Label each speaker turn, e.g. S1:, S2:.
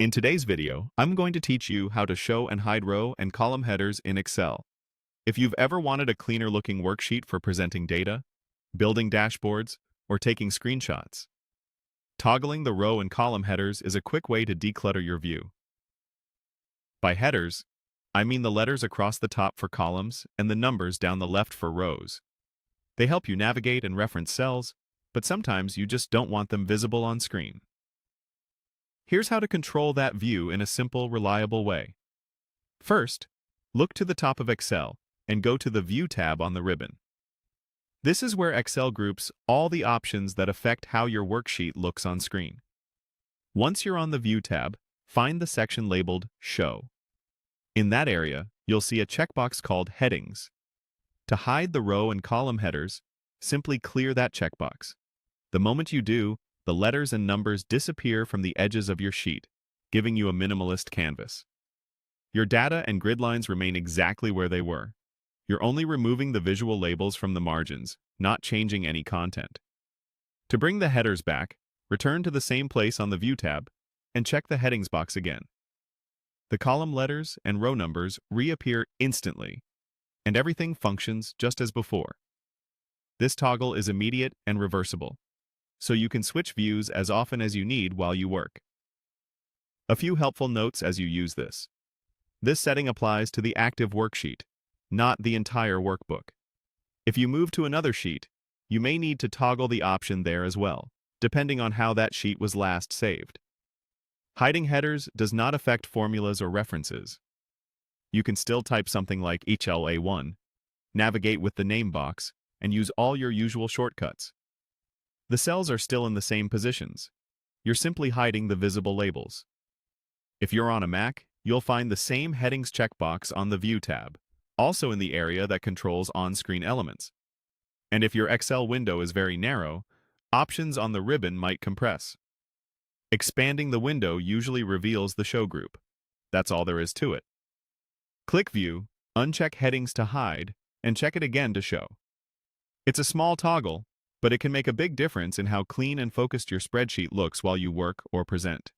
S1: In today's video, I'm going to teach you how to show and hide row and column headers in Excel. If you've ever wanted a cleaner looking worksheet for presenting data, building dashboards, or taking screenshots, toggling the row and column headers is a quick way to declutter your view. By headers, I mean the letters across the top for columns and the numbers down the left for rows. They help you navigate and reference cells, but sometimes you just don't want them visible on screen. Here's how to control that view in a simple, reliable way. First, look to the top of Excel and go to the View tab on the ribbon. This is where Excel groups all the options that affect how your worksheet looks on screen. Once you're on the View tab, find the section labeled Show. In that area, you'll see a checkbox called Headings. To hide the row and column headers, simply clear that checkbox. The moment you do, the letters and numbers disappear from the edges of your sheet, giving you a minimalist canvas. Your data and grid lines remain exactly where they were. You're only removing the visual labels from the margins, not changing any content. To bring the headers back, return to the same place on the View tab and check the Headings box again. The column letters and row numbers reappear instantly, and everything functions just as before. This toggle is immediate and reversible, so you can switch views as often as you need while you work. A few helpful notes as you use this. This setting applies to the active worksheet, not the entire workbook. If you move to another sheet, you may need to toggle the option there as well, depending on how that sheet was last saved. Hiding headers does not affect formulas or references. You can still type something like HLA1, navigate with the name box, and use all your usual shortcuts. The cells are still in the same positions. You're simply hiding the visible labels. If you're on a Mac, you'll find the same Headings checkbox on the View tab, also in the area that controls on-screen elements. And if your Excel window is very narrow, options on the ribbon might compress. Expanding the window usually reveals the show group. That's all there is to it. Click View, uncheck Headings to hide, and check it again to show. It's a small toggle, but it can make a big difference in how clean and focused your spreadsheet looks while you work or present.